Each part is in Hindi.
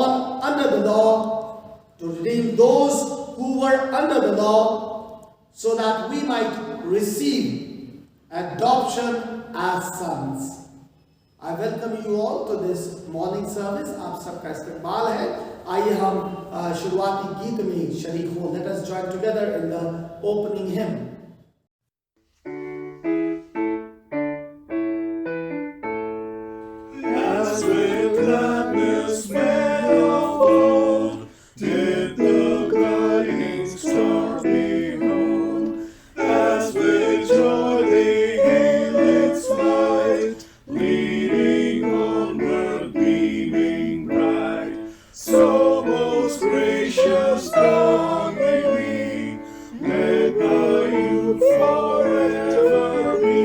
born under the law, to redeem those who were under the law, so that we might receive adoption as sons. I welcome you all to this morning service. आप सबका इस्तकबाल है. आइए हम शुरुआती गीत में शरीक हो. Let us join together in the opening hymn. As with gladness men of old did the guiding star behold, as with joy they hail its light, leading onward, beaming bright. So most gracious God may we, led by you forever be.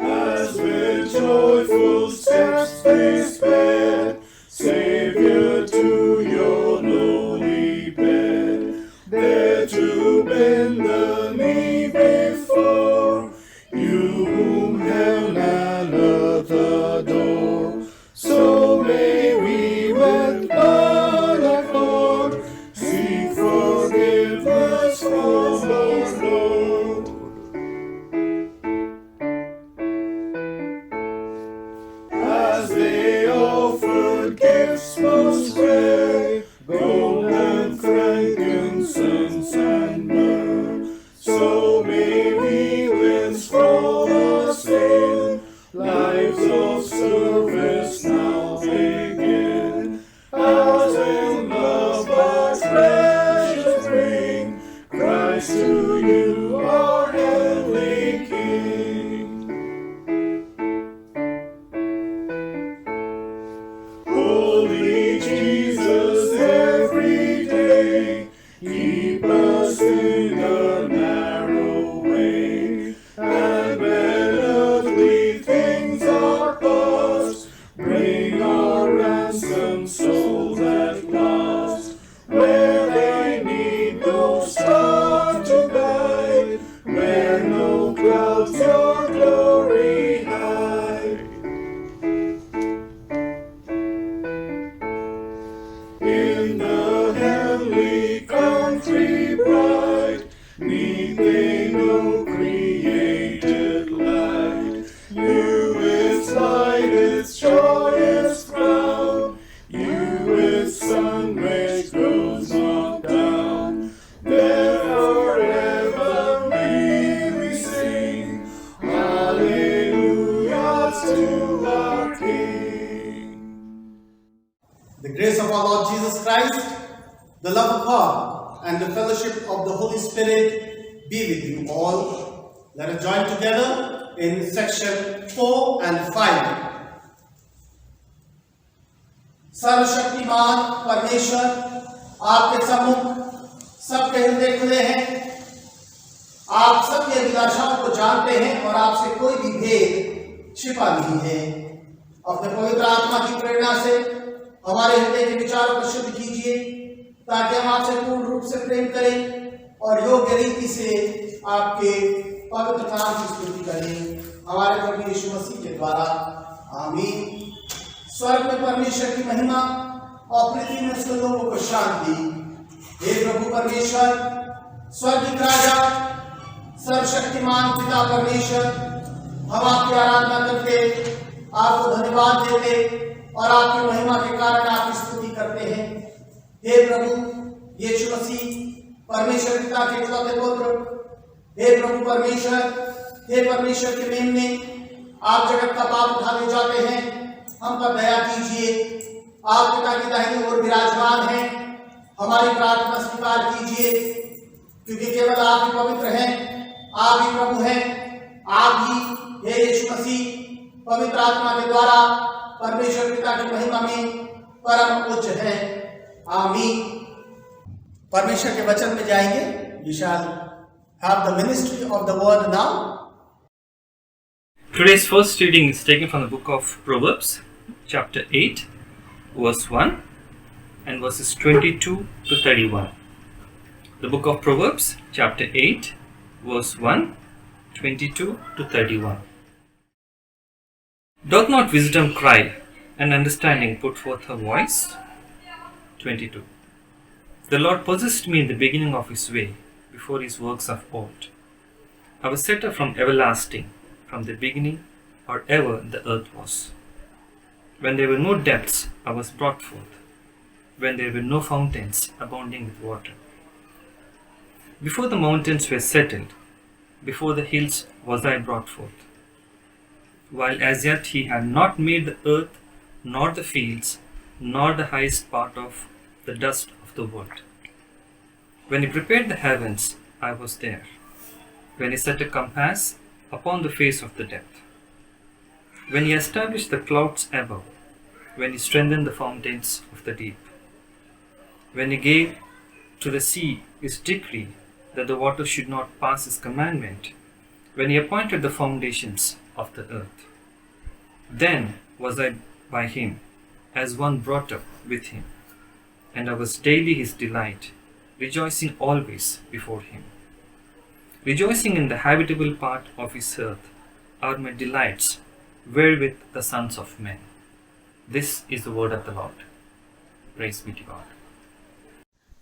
As with joyful steps they sped, Savior, to your lowly bed, there to bend the knee before you whom heaven and earth adore. So may we with one accord seek forgiveness from our Lord. As they offered gifts most rare, gold and frankincense and myrrh, so may we cleanse from our sin, lives of service now begin. As in love our treasures bring, Christ to you our heavenly King. Holy Jesus, every day keep us in a narrow way, and when earthly things are past, bring our ransomed souls at last, where they need no star to guide, where no clouds your glory hide. In the heavenly country bright, need they no created light, you its light, its joyous crown, you its sun rays goes not down. There forever may we sing hallelujahs to our King. The grace of our Lord Jesus Christ, the love of God, and the fellowship of the Holy Spirit be with you all. Let us join together in section 4 and 5. सर्वशक्तिमान परमेश्वर, आपके सम्मुख सबके हृदय खुले हैं. आप सबकी अभिलाषाओं को जानते हैं और आपसे कोई भी भेद छिपा नहीं है. अपने पवित्र आत्मा की प्रेरणा से हमारे हृदय के विचारों को शुद्ध कीजिए, ताकि हम आपसे पूर्ण रूप से प्रेम करें और योग्य रीति से आपके पवित्र नाम की स्तुति करें, हमारे प्रभु यीशु मसीह के द्वारा. आमीन. स्वर्ग में परमेश्वर की महिमा और पृथ्वी में उसके लोगों को शांति. हे प्रभु परमेश्वर, स्वर्गीय राजा, सर्वशक्तिमान पिता परमेश्वर, हम आपकी आराधना करते, आपको धन्यवाद देते और आपकी महिमा के कारण आपकी स्तुति करते हैं. हे प्रभु यीशु मसीह, परमेश्वर पिता के इकलौते पुत्र, हे प्रभु परमेश्वर, हे परमेश्वर के मेमने, आप जगत का पाप उठाने जाते हैं, हम पर दया कीजिए. आप पिता की दाहिनी ओर विराजमान हैं, हमारी प्रार्थना स्वीकार कीजिए, क्योंकि केवल आप ही पवित्र हैं, आप ही प्रभु हैं, आप ही हे यीशु मसीह पवित्र आत्मा के द्वारा परमेश्वर पिता की महिमा में परम उच्च है. आमीन. परमेश्वर के वचन में जाएंगे. We shall have the ministry of the word now. Today's first reading is taken from the book of Proverbs, chapter 8, verse 1 and verses 22 to 31. The book of Proverbs, chapter 8, verse 1, 22 to 31. Doth not wisdom cry, and understanding put forth her voice? 22. The Lord possessed me in the beginning of his way, before his works of old. I was set up from everlasting, from the beginning, or ever the earth was. When there were no depths, I was brought forth, when there were no fountains abounding with water. Before the mountains were settled, before the hills was I brought forth. While as yet he had not made the earth, nor the fields, nor the highest part of the dust of the world. When he prepared the heavens, I was there. When he set a compass upon the face of the depth. When he established the clouds above. When he strengthened the fountains of the deep. When he gave to the sea his decree that the water should not pass his commandment. When he appointed the foundations of the earth. Then was I by him as one brought up with him, and I was daily his delight, rejoicing always before him. Rejoicing in the habitable part of his earth are my delights, wherewith the sons of men. This is the word of the Lord. Praise be to God.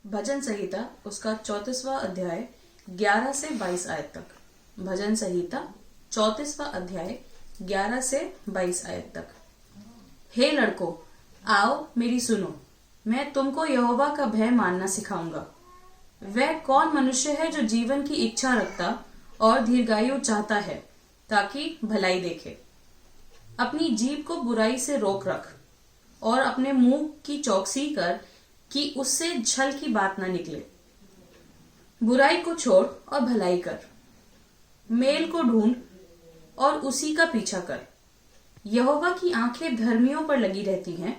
भजन संहिता उसका 34वां अध्याय 11 से 22 आयत तक। भजन संहिता 34वां अध्याय 11 से 22 आयत तक। हे लड़कों, आओ मेरी सुनो, मैं तुमको यहोवा का भय मानना सिखाऊंगा। वह कौन मनुष्य है जो जीवन की इच्छा रखता और दीर्घायु चाहता है, ताकि भलाई देखे। अपनी जीभ को बुराई से रोक रख और अपने मुंह की चौकसी कर कि उससे छल की बात न निकले। बुराई को छोड़ और भलाई कर, मेल को ढूंढ और उसी का पीछा कर। यहोवा की आंखें धर्मियों पर लगी रहती हैं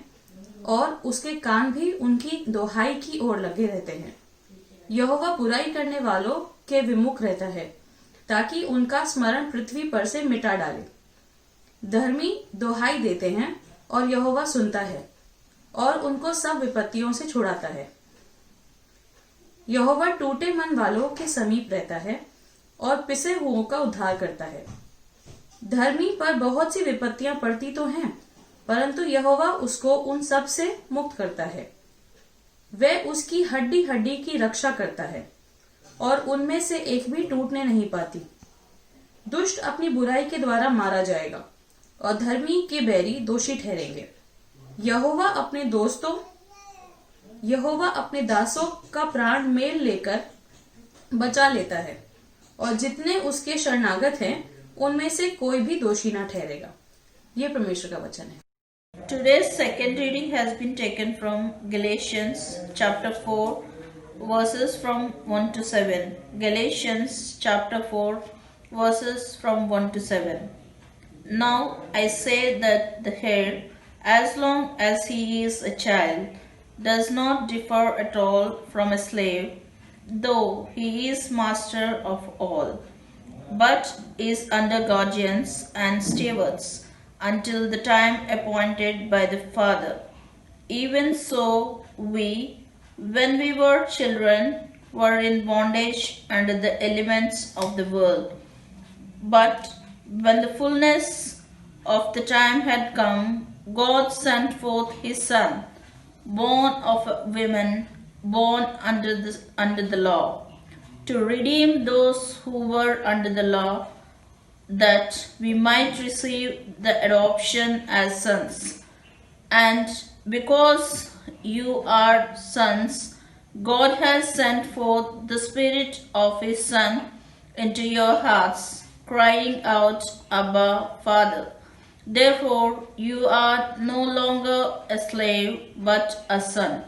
और उसके कान भी उनकी दोहाई की ओर लगे रहते हैं। यहोवा बुराई करने वालों के विमुख रहता है, ताकि उनका स्मरण पृथ्वी पर से मिटा डाले। धर्मी दोहाई देते हैं और यहोवा सुनता है और उनको सब विपत्तियों से छुड़ाता है। यहोवा टूटे मन वालों के समीप रहता है और पिसे हुओं का उद्धार करता है। धर्मी पर बहुत सी विपत्तियां पड़ती तो हैं, परंतु यहोवा उसको उन सब से मुक्त करता है। वह उसकी हड्डी हड्डी की रक्षा करता है और उनमें से एक भी टूटने नहीं पाती। दुष्ट अपनी बुराई के द्वारा मारा जाएगा और धर्मी के बैरी दोषी ठहरेंगे। यहोवा अपने दासों का प्राण मेल लेकर बचा लेता है और जितने उसके शरणागत हैं उनमें से कोई भी दोषी ना ठहरेगा। ये परमेश्वर का वचन है। Today's second reading has been taken from Galatians chapter 4 verses from 1 to 7. Galatians chapter 4 verses from 1 to 7. Now I say that the heir, as long as he is a child, does not differ at all from a slave, though he is master of all, but is under guardians and stewards until the time appointed by the Father. Even so, we, when we were children, were in bondage under the elements of the world. But when the fullness of the time had come, God sent forth his Son, born of a woman, born under the law, to redeem those who were under the law, that we might receive the adoption as sons. And because you are sons, God has sent forth the Spirit of his Son into your hearts, crying out, Abba, Father. Therefore you are no longer a slave, but a son.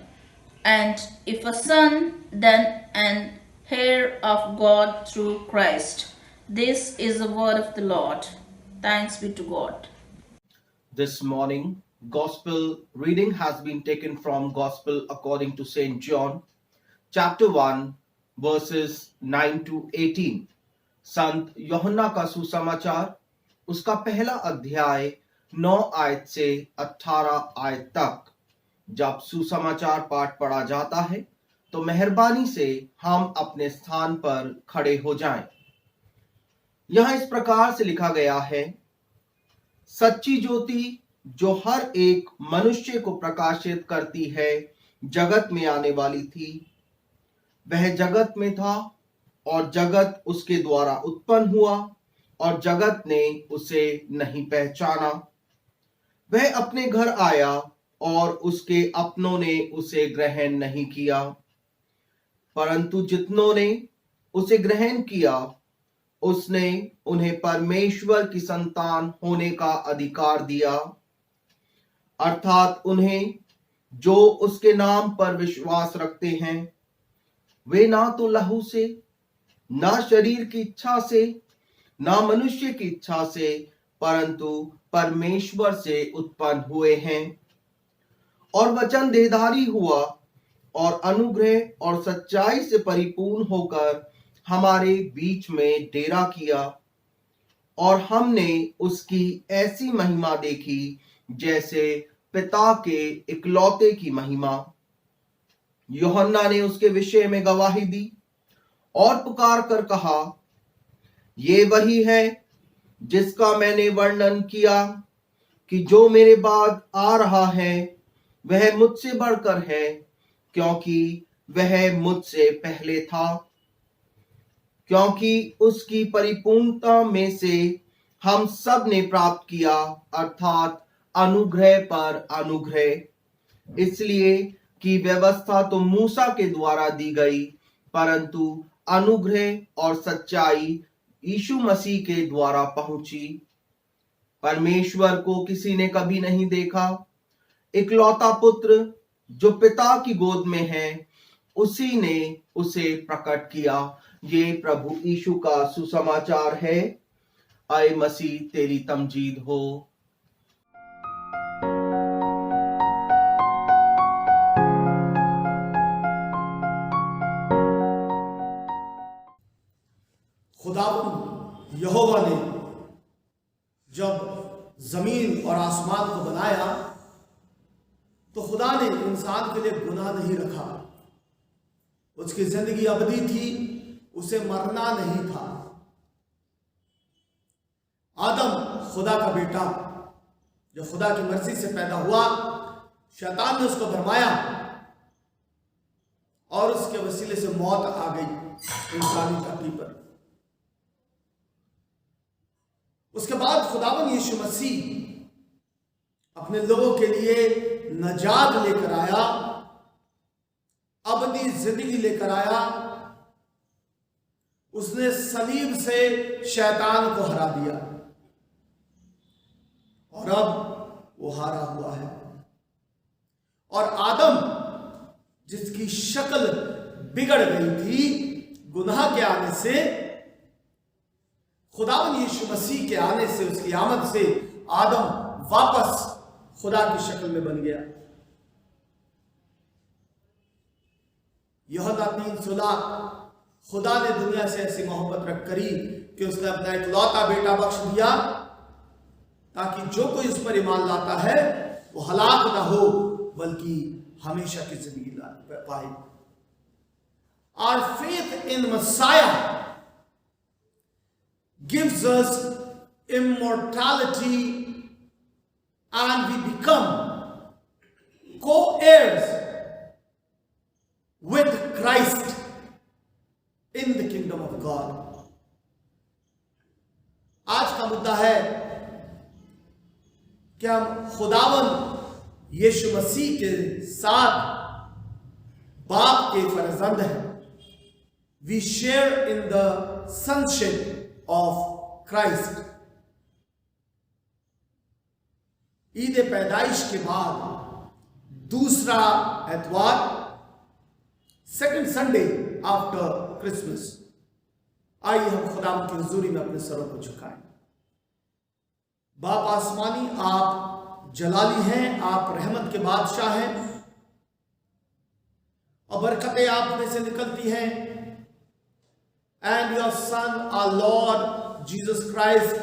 And if a son, then an heir of God through Christ. This is the word of the Lord. Thanks be to God. This morning, Gospel reading has been taken from Gospel according to St. John, chapter 1, verses 9 to 18. संत यूहन्ना का सुसमाचार, उसका पहला अध्याय 9 आयत से 18 आयत तक। जब सुसमाचार पाठ पढ़ा जाता है तो मेहरबानी से हम अपने स्थान पर खड़े हो जाएं। यहां इस प्रकार से लिखा गया है, सच्ची ज्योति जो हर एक मनुष्य को प्रकाशित करती है जगत में आने वाली थी। वह जगत में था और जगत उसके द्वारा उत्पन्न हुआ और जगत ने उसे नहीं पहचाना। वह अपने घर आया और उसके अपनों ने उसे ग्रहण नहीं किया, परंतु जितनों ने उसे ग्रहण किया उसने उन्हें परमेश्वर की संतान होने का अधिकार दिया, अर्थात उन्हें जो उसके नाम पर विश्वास रखते हैं। वे ना तो लहू से, ना शरीर की इच्छा से, ना मनुष्य की इच्छा से, परंतु परमेश्वर से उत्पन्न हुए हैं। और वचन देहधारी हुआ और अनुग्रह और सच्चाई से परिपूर्ण होकर हमारे बीच में डेरा किया, और हमने उसकी ऐसी महिमा देखी जैसे पिता के इकलौते की महिमा। यूहन्ना ने उसके विषय में गवाही दी और पुकार कर कहा, ये वही है जिसका मैंने वर्णन किया कि जो मेरे बाद आ रहा है वह मुझसे बढ़कर है, क्योंकि वह मुझसे पहले था। क्योंकि उसकी परिपूर्णता में से हम सब ने प्राप्त किया, अर्थात अनुग्रह पर अनुग्रह। इसलिए कि व्यवस्था तो मूसा के द्वारा दी गई, परंतु अनुग्रह और सच्चाई यीशु मसीह के द्वारा पहुंची। परमेश्वर को किसी ने कभी नहीं देखा। इकलौता पुत्र जो पिता की गोद में है, उसी ने उसे प्रकट किया। ये प्रभु यीशु का सुसमाचार है। आए मसीह तेरी तमजीद हो। खुदावंद यहोवा ने जब जमीन और आसमान को बनाया तो खुदा ने इंसान के लिए गुनाह नहीं रखा। उसकी जिंदगी अवधि थी, उसे मरना नहीं था। आदम खुदा का बेटा जो खुदा की मर्जी से पैदा हुआ, शैतान ने उसको भरमाया और उसके वसीले से मौत आ गई इंसानी धरती पर। उसके बाद खुदावंद यीशु मसीह अपने लोगों के लिए नजात लेकर आया, अबदी जिंदगी लेकर आया। उसने सलीब से शैतान को हरा दिया और अब वो हारा हुआ है। और आदम जिसकी शक्ल बिगड़ गई थी गुनाह के आने से, खुदावंद यीशु मसीह के आने से, उसकी आमद से आदम वापस खुदा की शक्ल में बन गया। यूहन्ना 3:16, खुदा ने दुनिया से ऐसी मोहब्बत रख करी कि उसने अपना इकलौता बेटा बख्श दिया, ताकि जो कोई उस पर ईमान लाता है वो हलाक ना हो बल्कि हमेशा की जिंदगी पाए। Our faith in Messiah gives us immortality and we become co-heirs with Christ in the kingdom of God. आज का मुद्दा है कि हम खुदावंद यीशु मसीह के साथ बाप के फर्जंद हैं। We share in the sonship of Christ. Eid पैदाइश के बाद दूसरा एतवार, सेकंड संडे आफ्टर क्रिसमस, आइए हम खुदा की हुजूरी में अपने सरों को झुकाएं। बाप आसमानी, आप जलाली हैं, आप रहमत के बादशाह हैं और बरकतें आप में से निकलती हैं। And your Son, our Lord Jesus Christ,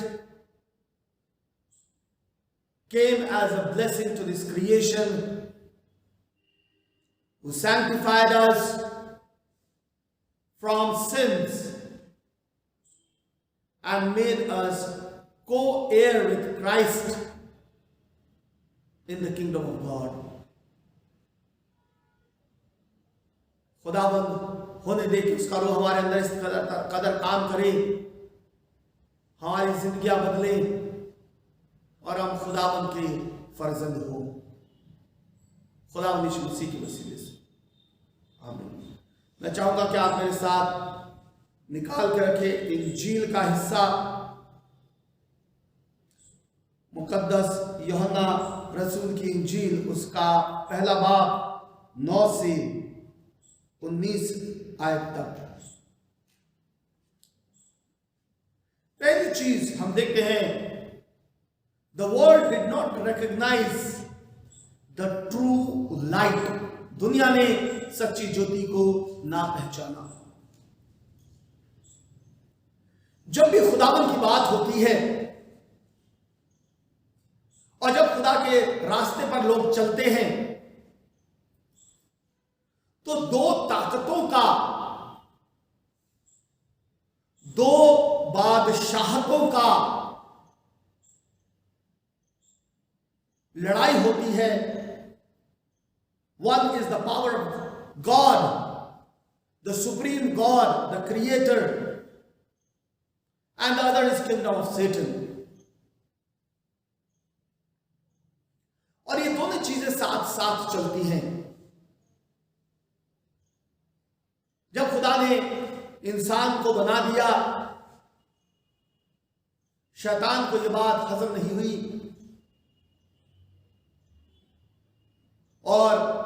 came as a blessing to this creation, who sanctified us from sins and made us co-heir with Christ in the kingdom of God. खुदाबंद होने दे कि उसका रूह हमारे अंदर इस कदर काम करे, हमारी जिंदगियां बदले और हम खुदाबंद के फर्जंद हो, खुदाबंद यीशु मसीह की वसीले से, आमीन। मैं चाहूंगा कि आप मेरे साथ निकाल के रखे इंजील का हिस्सा, मुकद्दस यूहन्ना रसूल की इंजील, उसका पहला बाब 9 से 19 आयत तक। पहली चीज हम देखते हैं, the world did not recognise the true light. दुनिया ने सच्ची ज्योति को ना पहचाना। जब भी खुदावन की बात होती है और जब खुदा के रास्ते पर लोग चलते हैं, तो दो ताकतों का, दो बादशाहतों का लड़ाई होती है। One is the power of God, the supreme God, the creator, and the other is kingdom of Satan. और ये दोनों चीजें साथ साथ चलती हैं। जब खुदा ने इंसान को बना दिया, शैतान को यह बात हजम नहीं हुई और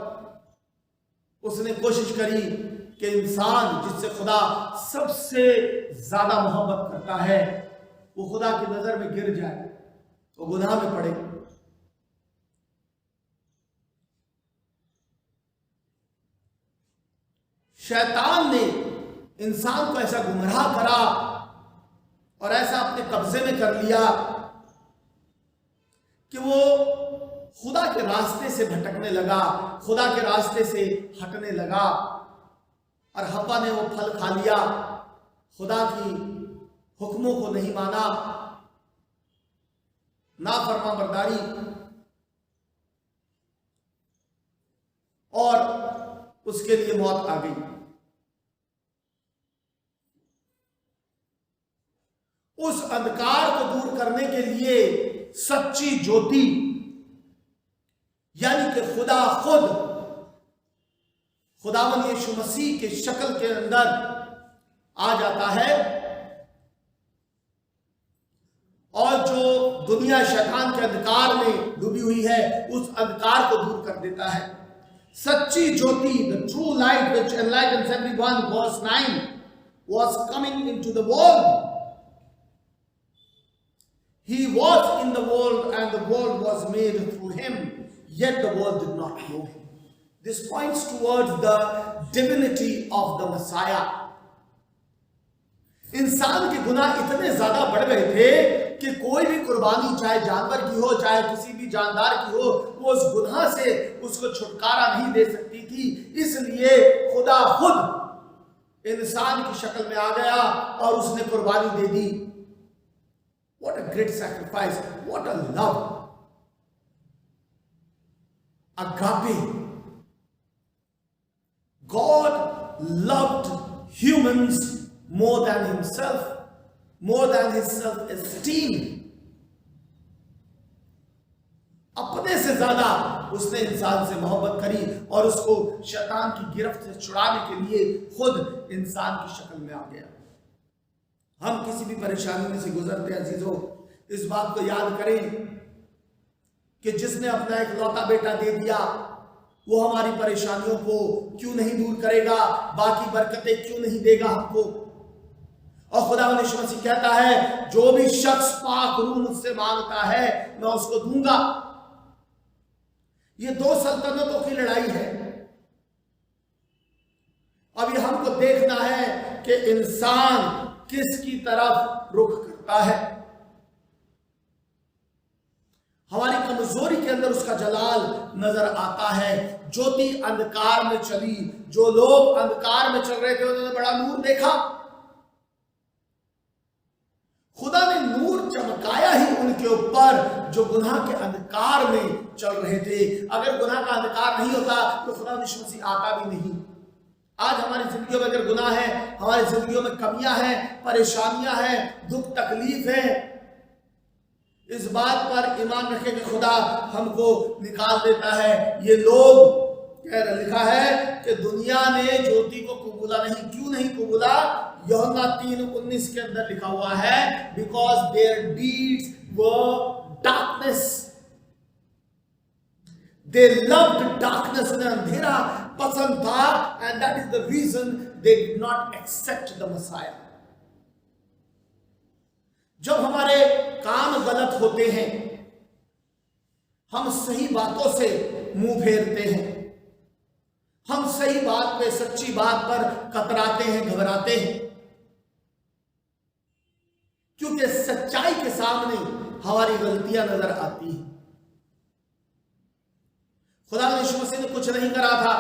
उसने कोशिश करी कि इंसान जिससे खुदा सबसे ज्यादा मोहब्बत करता है, वो खुदा की नजर में गिर जाए, वो गुनाह में पड़े। शैतान ने इंसान को ऐसा गुमराह करा और ऐसा अपने कब्जे में कर लिया कि वो खुदा के रास्ते से भटकने लगा, खुदा के रास्ते से हटने लगा, और हव्वा ने वो फल खा लिया, खुदा की हुक्मों को नहीं माना, नाफरमाबरदारी, और उसके लिए मौत आ गई। उस अंधकार को दूर करने के लिए सच्ची ज्योति यानी कि खुदा खुद, खुदावन यीशु मसीह के शक्ल के अंदर आ जाता है और जो दुनिया शैतान के अंधकार में डूबी हुई है, उस अंधकार को दूर कर देता है। सच्ची ज्योति, the true light which enlightens everyone, verse 9, was coming into the world. He was in the world and the world was made through him, yet the world did not know him. This points towards the divinity of the Messiah. इंसान के गुनाह इतने ज्यादा बढ़ गए थे कि कोई भी कुर्बानी, चाहे जानवर की हो, चाहे किसी भी जानदार की हो, वो उस गुनाह से उसको छुटकारा नहीं दे सकती थी। इसलिए खुदा खुद इंसान की शक्ल में आ गया और उसने कुर्बानी दे दी। What a great sacrifice! What a love! Agape. God loved humans more than himself, more than his self-esteem. अपने से ज्यादा उसने इंसान से मोहब्बत करी और उसको शैतान की गिरफ्त से छुड़ाने के लिए खुद इंसान की शक्ल में आ गया। हम किसी भी परेशानी में से गुजरते हैं अजीजों, इस बात को याद करें कि जिसने अपना एक लौता बेटा दे दिया, वो हमारी परेशानियों को क्यों नहीं दूर करेगा, बाकी बरकतें क्यों नहीं देगा हमको। और खुदावंद यीशु मसीह कहता है, जो भी शख्स पाक रूह मुझसे मांगता है मैं उसको दूंगा। ये दो सल्तनतों की लड़ाई है। अब ये हमको देखना है कि इंसान किसकी तरफ रुख करता है। हमारी कमजोरी के अंदर उसका जलाल नजर आता है। ज्योति अंधकार में चली, जो लोग अंधकार में चल रहे थे उन्होंने बड़ा नूर देखा। खुदा ने नूर चमकाया ही उनके ऊपर जो गुनाह के अंधकार में चल रहे थे। अगर गुनाह का अंधकार नहीं होता तो खुदा यीशु मसीह आता भी नहीं। आज हमारी जिंदगियों में अगर गुनाह है, हमारी जिंदगियों में कमियां हैं, परेशानियां हैं, दुख तकलीफ है, इस बात पर ईमान रखें कि खुदा हमको निकाल देता है। ये लोग लिखा है कि दुनिया ने ज्योति को कबूला नहीं। क्यों नहीं कबूला? यूहन्ना 3:19 के अंदर लिखा हुआ है, because their deeds were darkness, they loved darkness. उन्हें अंधेरा पसंद था, and that is the reason they did not accept the Messiah. जब हमारे काम गलत होते हैं, हम सही बातों से मुंह फेरते हैं, हम सही बात पे, सच्ची बात पर कतराते हैं, घबराते हैं, क्योंकि सच्चाई के सामने हमारी गलतियां नजर आती हैं। खुदा यीशु मसीह ने कुछ नहीं करा था।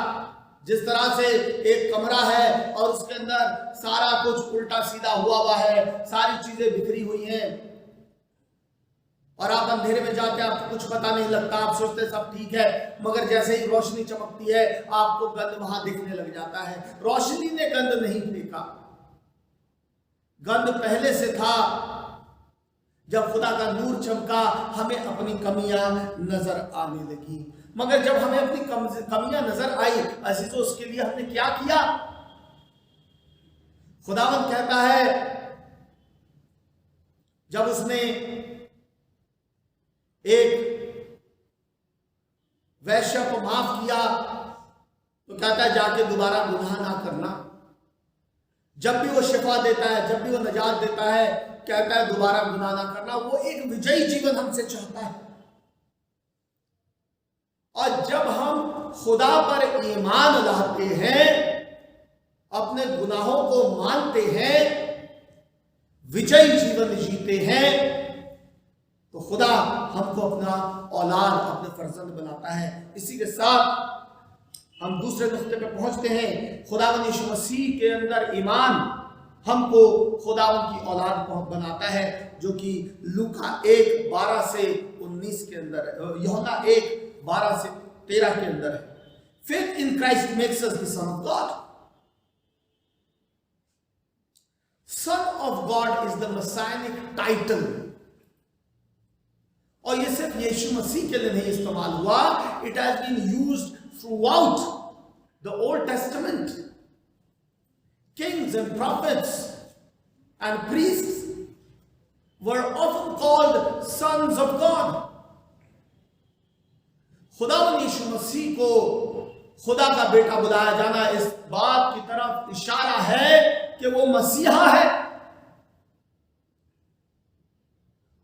जिस तरह से एक कमरा है और उसके अंदर सारा कुछ उल्टा सीधा हुआ है, सारी चीजें बिखरी हुई हैं, और आप अंधेरे में जाके आपको कुछ पता नहीं लगता, आप सोचते सब ठीक है, मगर जैसे ही रोशनी चमकती है आपको गंद वहां दिखने लग जाता है। रोशनी ने गंद नहीं फेंका, गंद पहले से था। जब खुदा का नूर चमका, हमें अपनी कमियां नजर आने लगी। मगर जब हमें अपनी कमियां नजर आई, अजीजों, उसके लिए हमने क्या किया? खुदावंद कहता है, जब उसने एक वैश्य को माफ किया तो कहता है जाके दोबारा गुनाह ना करना। जब भी वो शिफा देता है, जब भी वो निजात देता है, कहता है दोबारा गुनाह ना करना। वो एक विजयी जीवन हमसे चाहता है। और जब हम खुदा पर ईमान लाते हैं, अपने गुनाहों को मानते हैं, विजयी जीवन जीते हैं, तो खुदा हमको अपना औलाद, अपने फर्जंद बनाता है। इसी के साथ हम दूसरे नुक्ते पे पहुंचते हैं। खुदावंद यीशु मसीह के अंदर ईमान हमको खुदावंद की औलाद बनाता है, जो कि लूका 1:12 से 19 के अंदर है, यूहन्ना 1:12 से 13 के अंदर है। Faith in Christ makes us the son of God. Son of God is the messianic title. और ये सिर्फ यीशु मसीह के लिए नहीं इस्तेमाल हुआ, it has been used throughout the Old Testament. Kings and prophets and priests were often called sons of God. खुदावंद यीशु मसीह को खुदा का बेटा बुलाया जाना इस बात की तरफ इशारा है कि वो मसीहा है,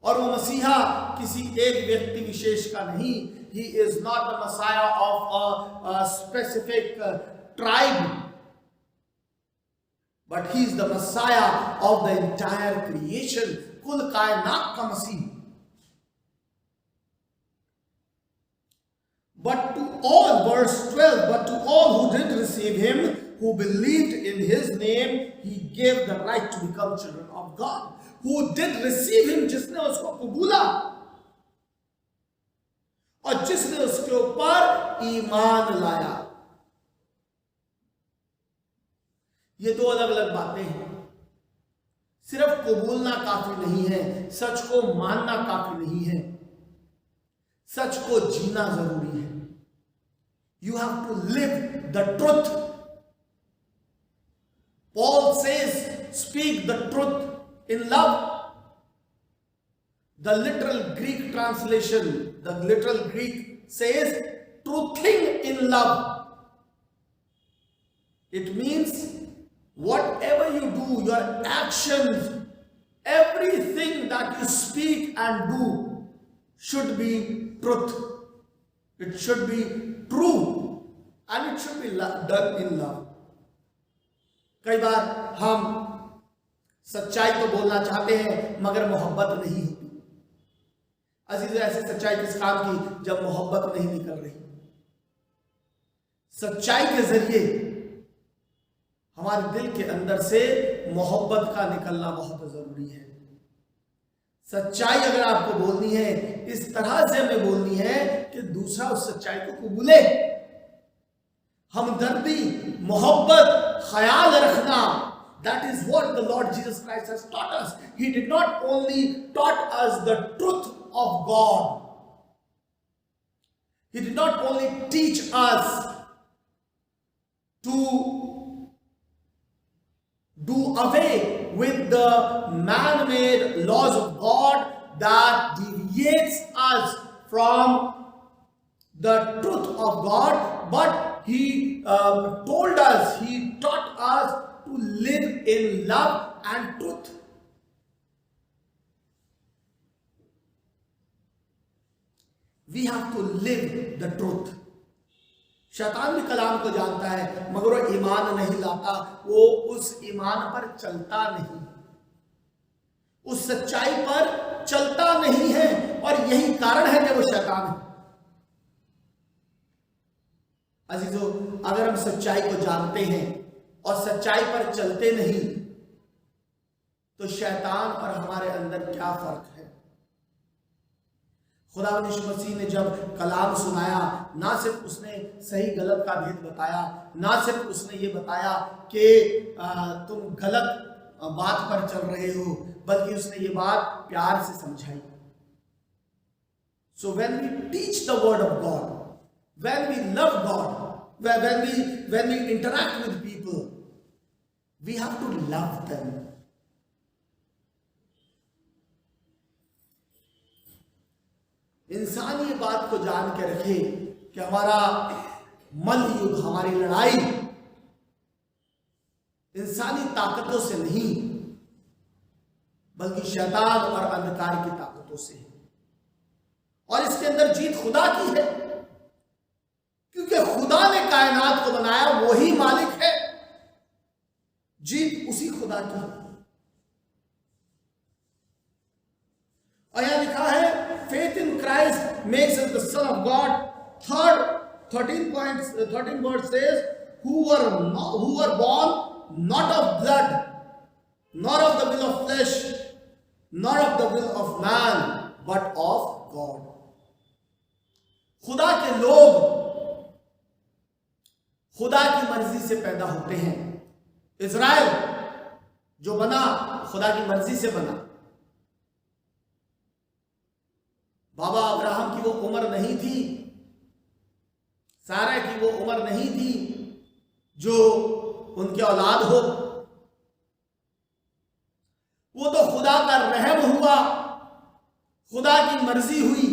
और वो मसीहा किसी एक व्यक्ति विशेष का नहीं। He is not the Messiah of a specific tribe, but he is the Messiah of the entire creation. कुल कायनात का मसीह। But to all, verse 12, but to all who did receive him, who believed in his name, he gave the right to become children of God. Who did receive him, जिसने उसको कबूला और जिसने उसके ऊपर ईमान लाया। ये दो अलग अलग बातें हैं। सिर्फ कबूलना काफी नहीं है, सच को मानना काफी नहीं है, सच को जीना जरूरी है। You have to live the truth. Paul says, speak the truth in love. The literal Greek translation, the literal Greek says, truthing in love. It means whatever you do, your actions, everything that you speak and do should be truth. It should be true and it should be done in love. कई बार हम सच्चाई तो बोलना चाहते हैं मगर मोहब्बत नहीं होती। अजीज, ऐसी सच्चाई किस काम की जब मोहब्बत नहीं निकल रही। सच्चाई के जरिए हमारे दिल के अंदर से मोहब्बत का निकलना बहुत जरूरी है। सच्चाई अगर आपको बोलनी है, इस तरह से हमें बोलनी है कि दूसरा उस सच्चाई को कबूले। हमदर्दी, मोहब्बत, ख्याल रखना, that is what the Lord Jesus Christ has taught us. He did not only taught us the truth of God. He did not only teach us to do away with the man-made laws of God that deviates us from the truth of God, but He told us, He taught us to live in love and truth. We have to live the truth. शैतान भी कलाम को जानता है, मगर वो ईमान नहीं लाता, वो उस ईमान पर चलता नहीं, उस सच्चाई पर चलता नहीं है, और यही कारण है कि वो शैतान है। अजीजों, अगर हम सच्चाई को जानते हैं और सच्चाई पर चलते नहीं, तो शैतान और हमारे अंदर क्या फर्क है? खुदा यीशु मसीह ने जब कलाम सुनाया, ना सिर्फ उसने सही गलत का भेद बताया, ना सिर्फ उसने ये बताया कि तुम गलत बात पर चल रहे हो, बल्कि उसने ये बात प्यार से समझाई। So when we teach the word of God, when we love God, when we interact with people, we have to love them. इंसान ये बात को जान के रखे कि हमारा मल्ल युद्ध, हमारी लड़ाई इंसानी ताकतों से नहीं, बल्कि शैतान और अंधकार की ताकतों से है, और इसके अंदर जीत खुदा की है, क्योंकि खुदा ने कायनात को बनाया, वही मालिक है, जीत उसी खुदा की है। और यहां लिखा है, faith in Christ makes us the son of God. 13 verse says, who were born not of blood, nor of the will of flesh, nor of the will of man, but of God. खुदा के लोग खुदा की मर्जी से पैदा होते हैं। इज़राइल जो बना, खुदा की मर्जी से बना। बाबा अब्राहम की वो उम्र नहीं थी, सारा की वो उम्र नहीं थी जो उनके औलाद हो। वो तो खुदा का रहम हुआ, खुदा की मर्जी हुई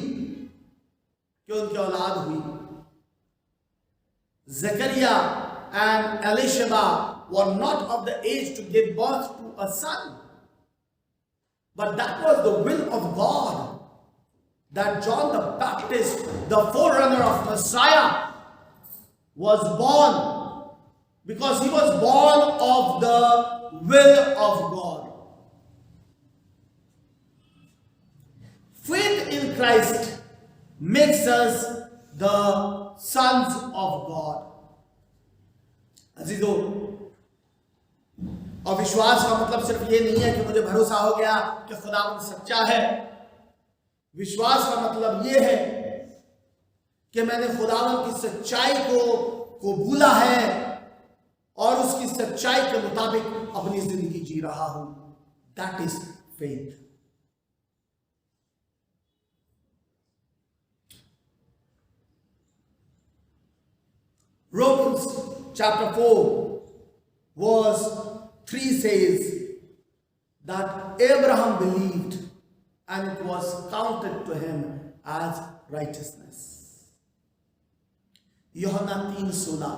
कि उनके औलाद हुई। जकरिया and Elishama were not of the age to give birth to a son, but that was the will of God, that John the Baptist, the forerunner of Messiah, was born, because he was born of the will of God. Faith in Christ makes us the sons of God. अजीजों, और विश्वास का मतलब सिर्फ ये नहीं है कि मुझे भरोसा हो गया कि खुदावंद सच्चा है। विश्वास का मतलब ये है कि मैंने खुदावंद की सच्चाई को कबूला है और उसकी सच्चाई के मुताबिक अपनी जिंदगी जी रहा हूं। That is faith. Romans chapter 4 verse 3 says that Abraham believed and it was counted to him as righteousness. यूहन्ना 3:16,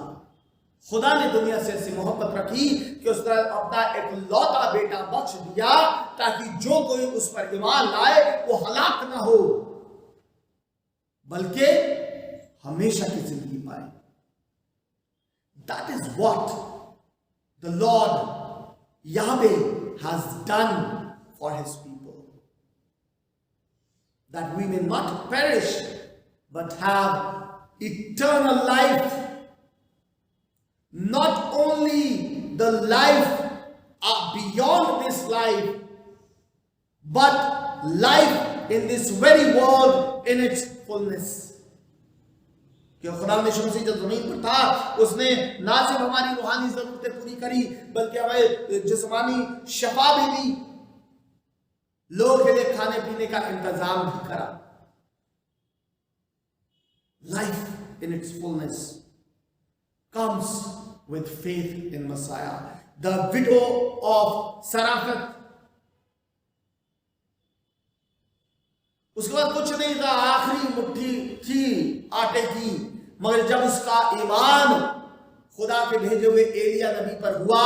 खुदा ने दुनिया से ऐसी मोहब्बत रखी कि उसने अपना एक लौता बेटा बख्श दिया ताकि जो कोई उस पर ईमान लाए वो हलाक ना हो बल्कि हमेशा की जिंदगी पाए। That is what the Lord Yahweh has done for his people, that we may not perish but have eternal life. Not only the life beyond this life, but life in this very world in its fullness. कि खुदा ने यीशु मसीह जब जमीन पर था, उसने ना सिर्फ हमारी रूहानी जरूरतें पूरी करी, बल्कि हमें जिस्मानी शफा भी दी, लोगों के लिए खाने पीने का इंतजाम भी करा. Life in its fullness comes with faith in Messiah. The widow of Sarafat, उसके बाद कुछ नहीं था, आखिरी मुट्ठी थी आटे की, मगर जब उसका ईमान खुदा के भेजे हुए एलिया नबी पर हुआ,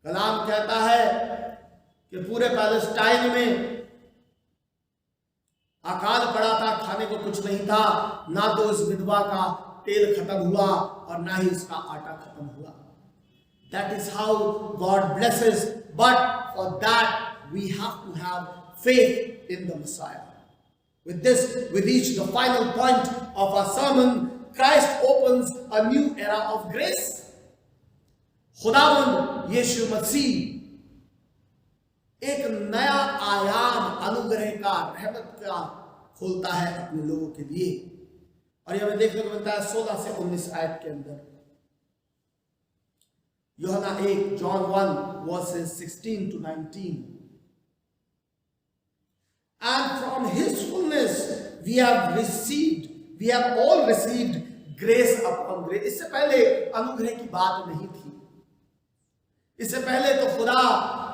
कलाम कहता है कि पूरे पैलेस्टाइन में अकाल पड़ा था, खाने को कुछ नहीं था, ना तो उस विधवा का तेल खत्म हुआ और ना ही उसका आटा खत्म हुआ. That is how God blesses, but for that we have to have faith in the Messiah. With this, we reach the final point of our sermon. Christ opens a new era of grace. खुदावंद यीशु मसीह एक नया आयाम अनुग्रह का, रहमत का खोलता है अपने लोगों के लिए. और यह हमें देखने को मिलता है 16 से 19 आयत के अंदर. यूहन्ना 1, John 1 verses 16 to 19. And from his fullness we have all received grace upon grace. इससे पहले अनुग्रह की बात नहीं थी. इससे पहले तो खुदा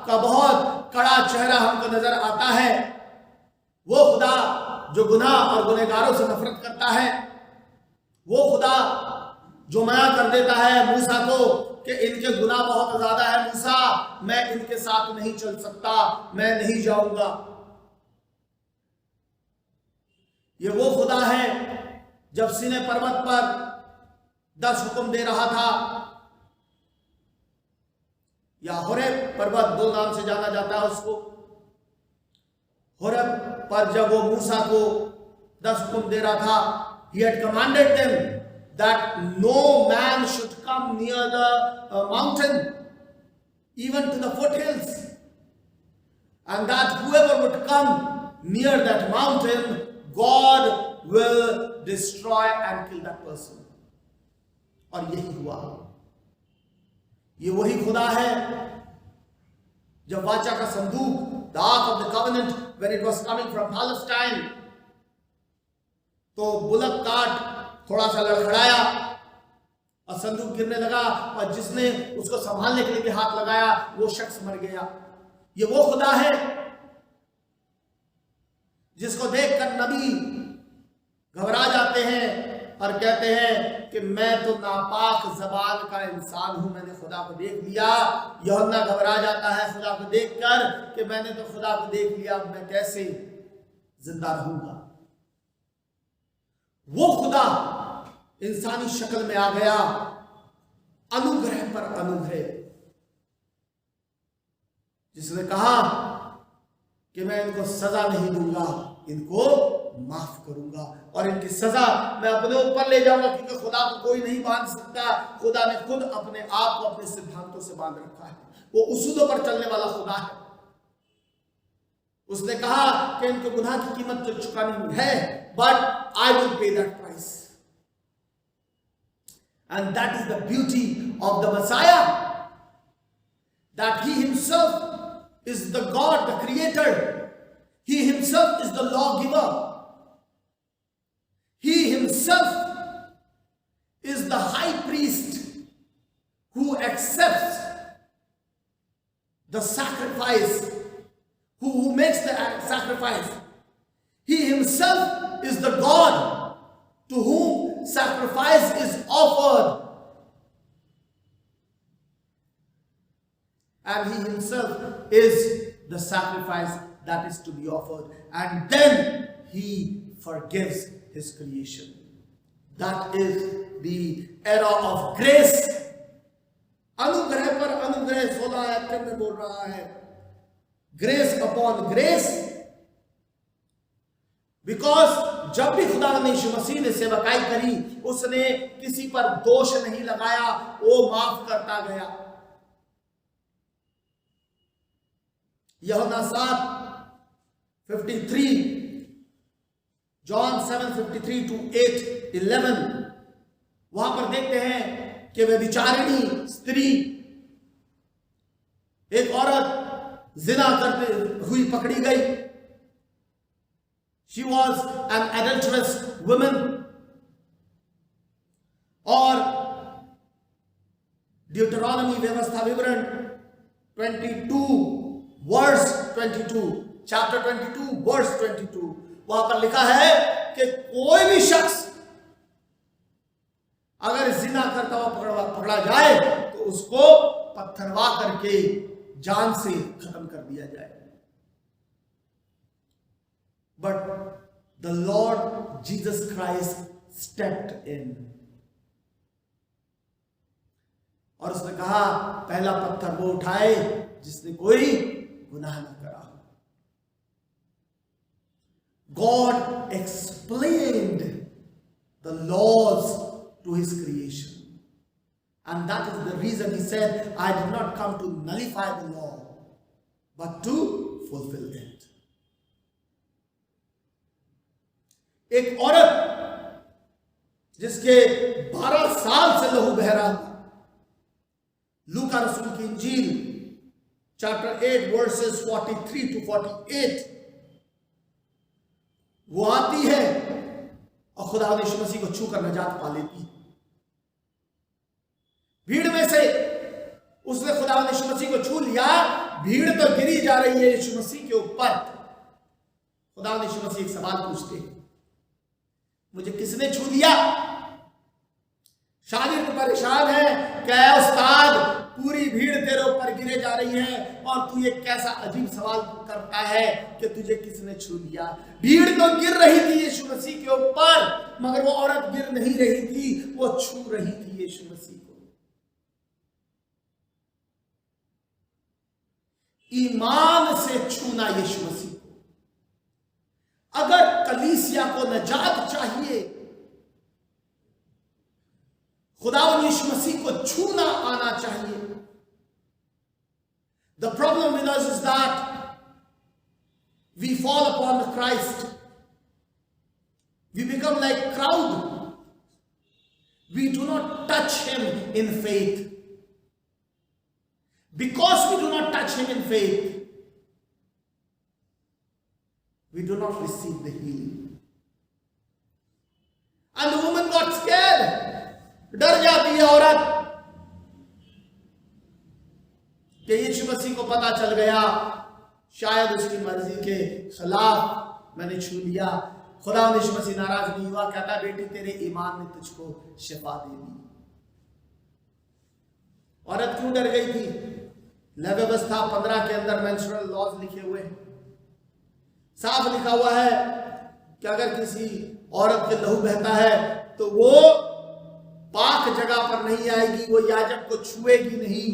का बहुत कड़ा चेहरा हमको नजर आता है. वो खुदा जो गुनाह और गुनहगारों से नफरत करता है, वो खुदा जो मना कर देता है मूसा को कि इनके गुनाह बहुत ज्यादा है, मूसा मैं इनके साथ नहीं चल सकता, मैं नहीं जाऊंगा. ये वो खुदा है जब सीने पर्वत पर 10 हुक्म दे रहा था, या होरेब पर्वत, 2 नाम से जाना जाता है उसको. होरेब पर जब वो मूसा को 10 हुक्म दे रहा था, he had commanded them that no man should come near the mountain, even to the foothills, and that whoever would come near that mountain, God will destroy and kill that person. और यही हुआ. ये वही खुदा है जब वाचा का संदूक, the ark of the covenant, when it was coming from Palestine, तो बुलक काट थोड़ा सा लड़खड़ाया और संदूक गिरने लगा, और जिसने उसको संभालने के लिए भी हाथ लगाया वो शख्स मर गया. ये वो खुदा है जिसको देखकर नबी घबरा जाते हैं और कहते हैं कि मैं तो नापाक जबान का इंसान हूं, मैंने खुदा को देख लिया. यूहन्ना घबरा जाता है खुदा को देखकर कि मैंने तो खुदा को देख लिया, अब मैं कैसे जिंदा रहूंगा. वो खुदा इंसानी शक्ल में आ गया, अनुग्रह पर अनुग्रह, जिसने कहा कि मैं इनको सजा नहीं दूंगा, इनको माफ करूंगा, और इनकी सजा मैं अपने ऊपर ले जाऊंगा, क्योंकि खुदा को कोई नहीं बांध सकता. खुदा ने खुद अपने आप को अपने सिद्धांतों से बांध रखा है. वो उसूलों पर चलने वाला खुदा है. उसने कहा कि इनके गुनाह की कीमत तो चुकानी है, but I will pay that price. And that is the beauty of the Messiah, that he himself is the God, the creator. He himself is the lawgiver. He himself is the high priest who accepts the sacrifice, who makes the sacrifice. He himself is the God to whom sacrifice is offered. And he himself is the sacrifice that is to be offered, and then he forgives his creation. That is the era of grace. अनुग्रह पर अनुग्रह 16 आयत के अंदर बोल रहा है, ग्रेस अपॉन ग्रेस. बिकॉज जब भी खुदा ने यीशु मसीह ने सेवकाई करी, उसने किसी पर दोष नहीं लगाया, वो माफ करता गया. यूहन्ना 7 53, John 7:53 to 8:11, वहां पर देखते हैं कि व्यभिचारिणी स्त्री, एक औरत जिना करते हुई पकड़ी गई. She was an adulterous woman. और ड्यूटरोनॉमी व्यवस्था विवरण 22 वर्स 22, चैप्टर 22 वर्स 22, वहां पर लिखा है कि कोई भी शख्स अगर जिना करता हुआ पकड़ा जाए तो उसको पत्थरवा करके जान से खत्म कर दिया जाए. But the Lord Jesus Christ stepped in. और उसने कहा, पहला पत्थर वो उठाए जिसने कोई गुनाह न करा. God explained the laws to his creation. And that is the reason he said, I did not come to nullify the law, but to fulfill it. एक औरत जिसके 12 साल से लहू बह रहा था, लूका रसूल की इंजील चैप्टर 8 वर्सेस 43 to 48, वो आती है और खुदा यीशु मसीह को छू कर नजात पा लेती. भीड़ में से उसने खुदा यीशु मसीह को छू लिया. भीड़ तो गिरी जा रही है यीशु मसीह के ऊपर. खुदा यीशु मसीह एक सवाल पूछते हैं, मुझे किसने छू लिया? शागिर्द परेशान है, क्या उस्ताद पूरी भीड़ तेरे ऊपर गिरे जा रही है और तू ये कैसा अजीब सवाल करता है कि तुझे किसने छू लिया? भीड़ तो गिर रही थी यीशु मसीह के ऊपर, मगर वो औरत गिर नहीं रही थी, वो छू रही थी यीशु मसीह को. ईमान से छूना यीशु मसीह को. अगर कलीसिया को नजात चाहिए, खुदावंद यीशु मसीह को छूना आना चाहिए. The problem with us is that we fall upon the Christ. We become like crowd. We do not touch him in faith. Because we do not touch him in faith, we do not receive the healing. And the woman got scared. डर जाती है औरत कि यीशु मसीह को पता चल गया, शायद उसकी मर्जी के खिलाफ मैंने छू लिया. खुदा यीशु मसीह नाराज नहीं हुआ, कहता बेटी तेरे ईमान ने तुझको शिफा दे दी. औरत क्यों डर गई थी? लय व्यवस्था 15 के अंदर मेंस्ट्रुअल लॉज लिखे हुए हैं. साफ लिखा हुआ है कि अगर किसी औरत के लहू बहता है तो वो पाक जगह पर नहीं आएगी, वो याजक को छुएगी नहीं.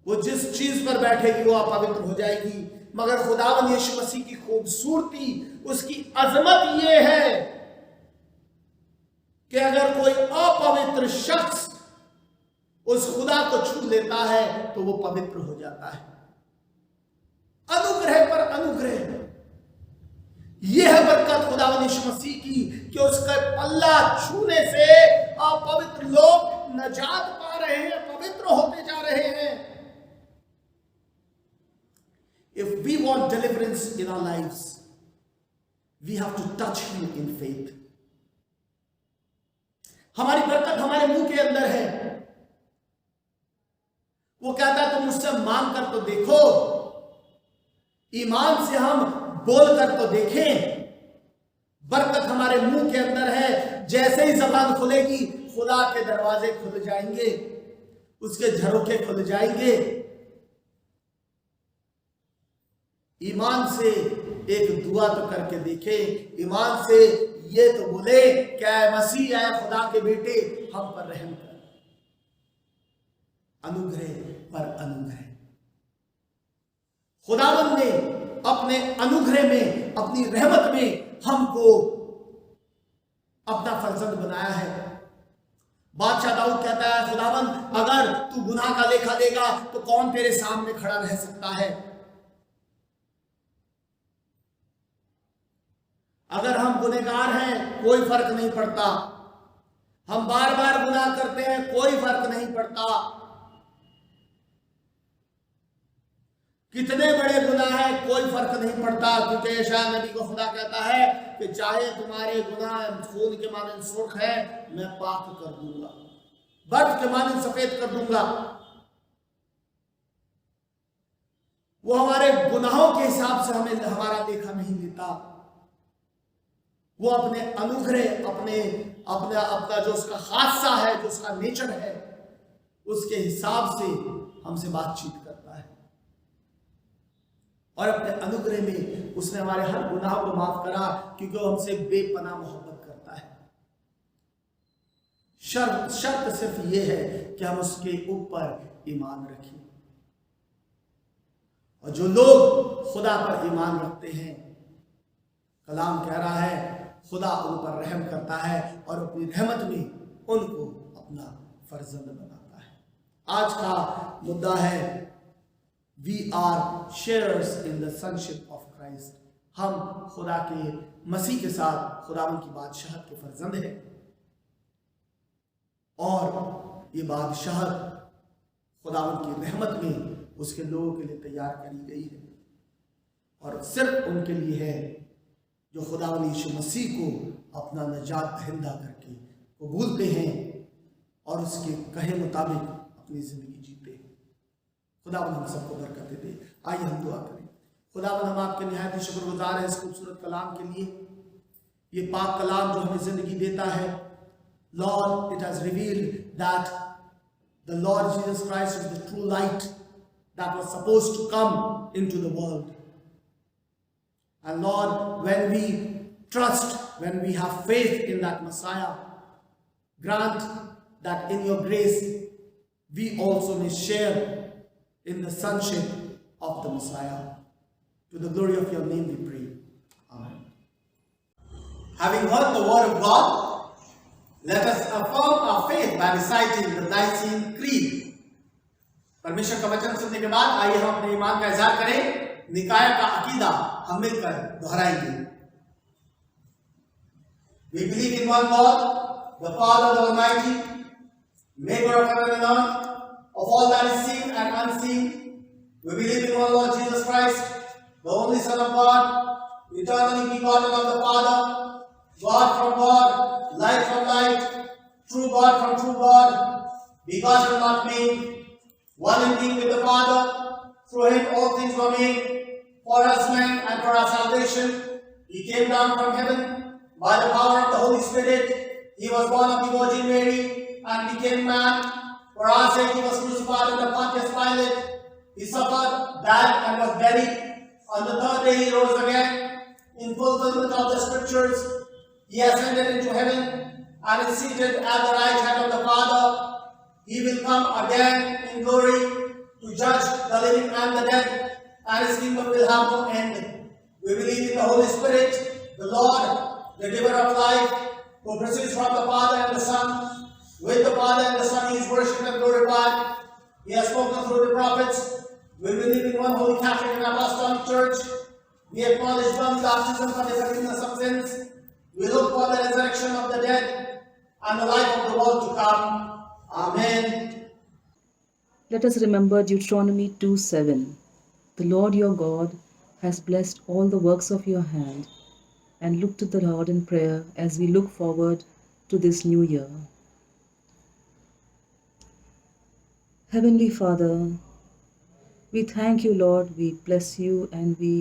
वो जिस चीज पर बैठेगी वो अपवित्र हो जाएगी. मगर खुदावंद यीशु मसीह की खूबसूरती, उसकी अजमत ये है कि अगर कोई अपवित्र शख्स उस खुदा को छू लेता है तो वो पवित्र हो जाता है. अनुग्रह पर अनुग्रह. यह है बरकत खुदावंद यीशु मसीह की कि उसका पल्ला छूने से अपवित्र लोग नजात पा रहे हैं, पवित्र होते जा रहे हैं. If we want deliverance in our lives, we have to touch him in faith. हमारी बरकत हमारे मुंह के अंदर है. वो कहता है तुम मुझसे मांग कर तो देखो, ईमान से हम बोल कर तो देखें. बरकत हमारे मुंह के अंदर है. जैसे ही जबान खुलेगी खुदा के दरवाजे खुल जाएंगे, उसके झरोखे खुल जाएंगे. ईमान से एक दुआ तो करके देखे, ईमान से ये तो बोले क्या मसीह आए खुदा के बेटे हम पर रहम कर. अनुग्रह पर अनुग्रह. खुदावंद ने अपने अनुग्रह में, अपनी रहमत में हमको अपना फर्जंद बनाया है. बादशाह दाऊद कहता है, खुदावंद अगर तू गुनाह का लेखा देगा तो कौन तेरे सामने खड़ा रह सकता है। अगर हम गुनहगार हैं कोई फर्क नहीं पड़ता, हम बार बार गुनाह करते हैं कोई फर्क नहीं पड़ता, कितने बड़े गुनाह है कोई फर्क नहीं पड़ता, क्योंकि यशायाह नबी को खुदा कहता है कि चाहे तुम्हारे गुनाह खून के मानंद सुर्ख है मैं पाक कर दूंगा, बर्फ के मानंद सफेद कर दूंगा। वो हमारे गुनाहों के हिसाब से हमें हमारा लेखा नहीं लेता, वो अपने अनुग्रह अपना जो उसका हादसा है, जो उसका नेचर है, उसके हिसाब से हमसे बातचीत करता है। और अपने अनुग्रह में उसने हमारे हर गुनाह को माफ करा, क्योंकि वो हमसे बेपनाह मोहब्बत करता है। शर्त सिर्फ ये है कि हम उसके ऊपर ईमान रखें। और जो लोग खुदा पर ईमान रखते हैं, कलाम कह रहा है खुदा उन पर रहम करता है और अपनी रहमत में उनको अपना फर्जंद बनाता है। आज का मुद्दा है we are shares in the sonship of Christ. हम खुदा के मसीह के साथ खुदावन की बादशाहत के फर्जंद हैं, और ये बादशाहत खुदावन की रहमत में उसके लोगों के लिए तैयार करी गई है, और सिर्फ उनके लिए है जो खुदावन यीशु मसीह को अपना नजात दहिंदा करके कबूलते हैं और उसके कहे मुताबिक अपनी जिंदगी जीते हैं। खुदावन हम सबको बरकत दे। आइए हम दुआ करें। खुदावन हम आपके निहायत ही शुक्रगुजार हैं इस खूबसूरत कलाम के लिए, ये पाक कलाम जो हमें जिंदगी देता है। Lord, it has revealed that the Lord Jesus Christ is the true light that was supposed to come into the world. And Lord, when we trust, when we have faith in that Messiah, grant that in your grace we also may share in the sonship of the Messiah. To the glory of your name we pray. Amen. Having heard the word of God, let us affirm our faith by reciting the Nicene Creed. परमेश्वर का वचन सुनने के बाद आइए हम अपने ईमान का इजहार करें। निकाय का अकीदा हम मिलकर दोहराएंगे। We believe in one God, the Father, the Almighty, maker of heaven and earth, of all that is seen and unseen. We believe in one Lord Jesus Christ, the only Son of God, eternally begotten of the Father, God from God, light from light, true God from true God, begotten not made, one indeed with the Father. Through him all things were made. For us men and for our salvation, he came down from heaven by the power of the Holy Spirit. He was born of the Virgin Mary and became man. For our sake he was crucified under Pontius Pilate. He suffered, died, and was buried. On the third day he rose again. In fulfillment of the Scriptures, he ascended into heaven and is seated at the right hand of the Father. He will come again in glory to judge the living and the dead, and his kingdom will have no end. We believe in the Holy Spirit, the Lord, the giver of life, who proceeds from the Father and the Son. With the Father and the Son he is worshipped and glorified. He has spoken through the prophets. We believe in one holy Catholic and Apostolic Church. We acknowledge one baptism for the forgiveness of sins. We look for the resurrection of the dead and the life of the world to come. Amen. Let us remember Deuteronomy 2:7. The Lord your God has blessed all the works of your hand, and look to the Lord in prayer as we look forward to this new year. Heavenly Father, we thank you, Lord, we bless you and we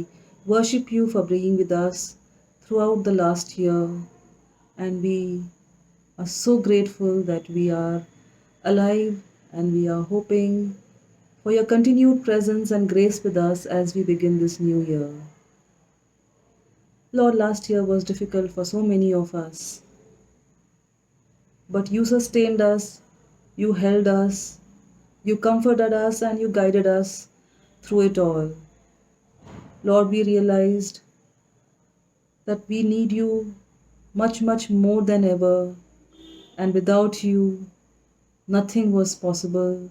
worship you for being with us throughout the last year, and we are so grateful that we are alive, and we are hoping for your continued presence and grace with us as we begin this new year. Lord, last year was difficult for so many of us, but you sustained us, you held us, you comforted us, and you guided us through it all. Lord, we realized that we need you much, much more than ever, and without you, nothing was possible,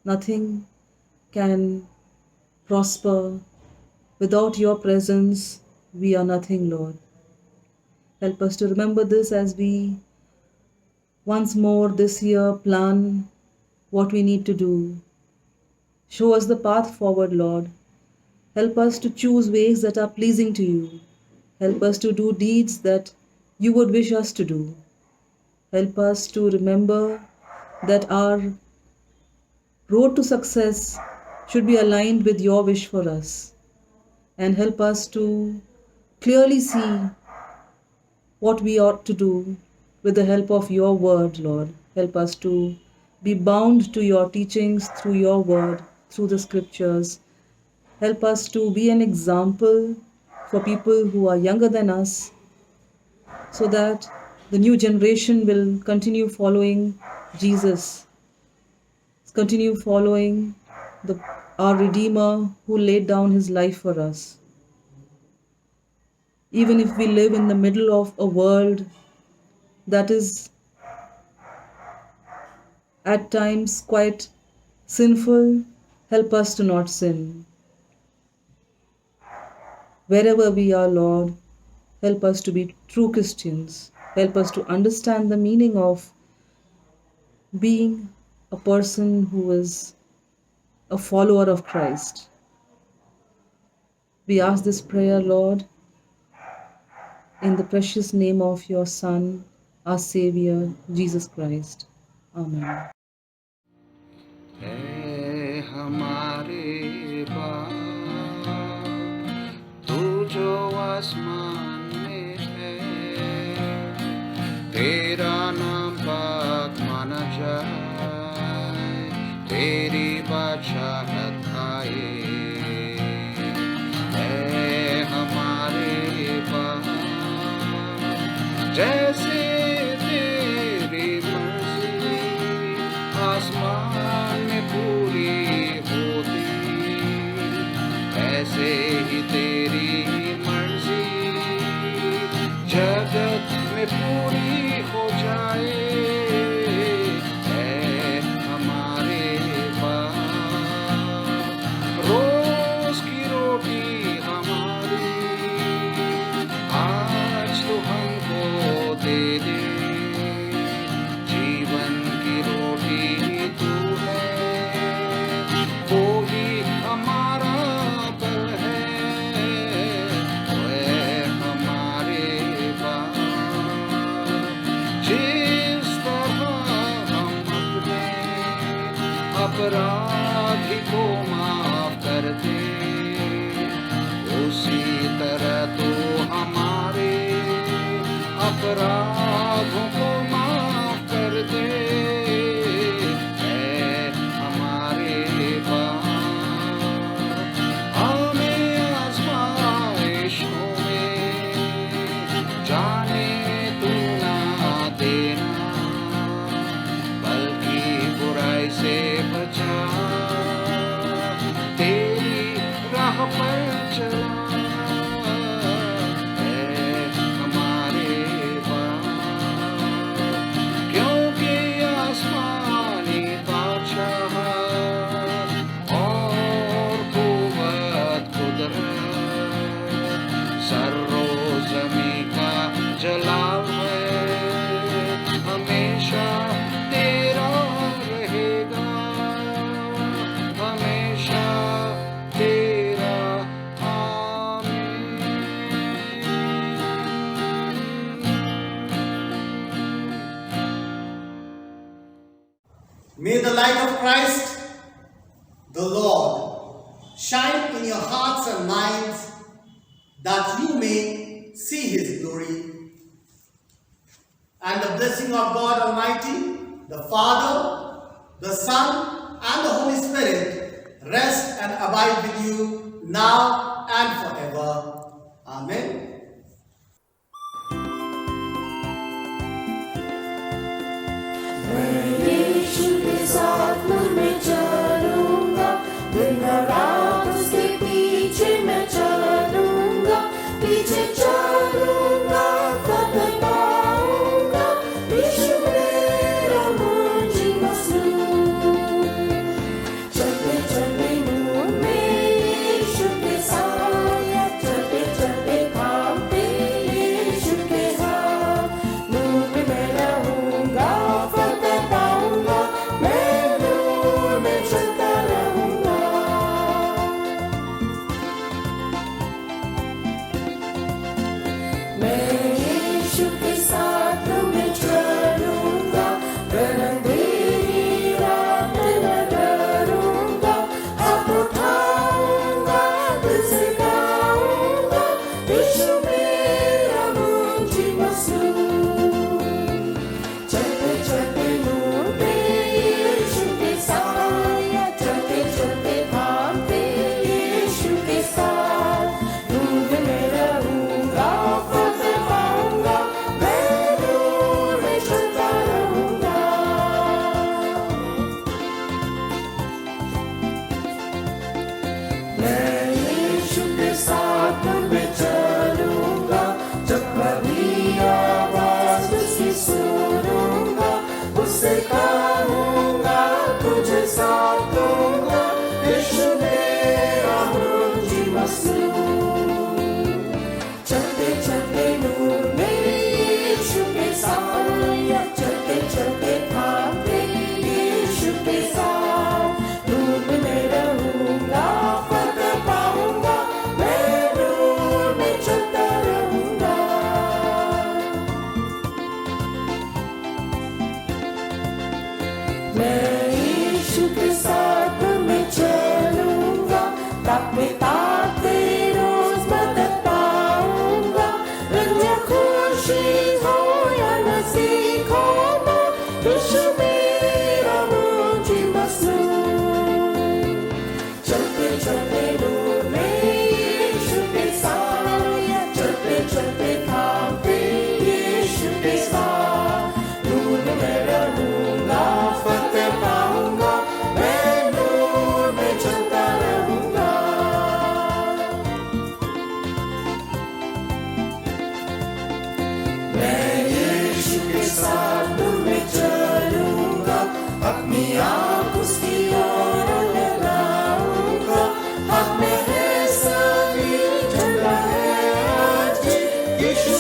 nothing can prosper. Without your presence, we are nothing, Lord. Help us to remember this as we once more this year plan what we need to do. Show us the path forward, Lord. Help us to choose ways that are pleasing to you. Help us to do deeds that you would wish us to do. Help us to remember that our road to success should be aligned with your wish for us. And help us to clearly see what we ought to do with the help of your word, Lord. Help us to be bound to your teachings through your word, through the scriptures. Help us to be an example for people who are younger than us, so that the new generation will continue following Jesus, continue following our Redeemer who laid down his life for us. Even if we live in the middle of a world that is at times quite sinful, help us to not sin. Wherever we are, Lord, help us to be true Christians. Help us to understand the meaning of being a person who is a follower of Christ. We ask this prayer, Lord, in the precious name of your Son, our Savior, Jesus Christ. Amen. ऐ हमारे बाप, तू जो आसमान में है, तेरा नाम पाक माना जाए, तेरी बादशाहत आए। ऐ हमारे बाप, जैसे तेरी मर्जी आसमान में पूरी होती, ऐसे ही तेरी मर्जी जगत में पूरी हो जाए। ऐ हमारे बाप, रोज की रोटी हमारी आज तो हमको दे दे, जीवन की रोटी तू है, वो ही हमारा बल है। ऐ हमारे बाप, जिस तरह हम अपने अपराधी को माफ करते, उसी तरह तो हमारे अपराधों को माफ कर दे। ऐ हमारे बाप, हमें आज़माइशों में जाने तू ना देना, बल्कि बुराई से बचा, तेरी राह पर चला। जलाल है, हमेशा तेरा रहेगा, हमेशा तेरा। आमीन। May the light of Christ, the Lord, shine in your hearts and minds, that you may see his glory. And the blessing of God Almighty, the Father, the Son, and the Holy Spirit rest and abide with you now and forever. Amen. यीशु के साथ मैं चलूंगा, दिन रात उसके पीछे मैं चलूंगा, पीछे चलूंगा कदम पाऊंगा, यीशु मेरा मंजिल मसला। कभी आवाज उसकी सुनूंगा, उससे कहूंगा तुझे साथ दूंगा, यीशु मेरा मुझे मसलूम। चलते चलते नूर में यीशु के साथ, चलते चलते भागते यीशु के साथ, नूर में मैं रहूंगा, फतह पाऊंगा, मैं नूर में चलता रहूंगा। मैं यीशु के साथ में चलूंगा, ताकते ताकते रोज मदद पाऊंगा, रंजा खुशी हो या नसीब हो, यीशु मेरा मुझे मसलूम। चलते चलते नूर में यीशु के साथ, चलते चलते भागते यीशु के साथ, नूर में मैं रहूंगा, फतह पाऊंगा, मैं नूर में चलता रहूंगा। मैं यीशु के साथ में चलूंगा, अपनी आँख उसकी ओर लगाऊंगा, हाथ में है सभी झंडा है आज, यीशु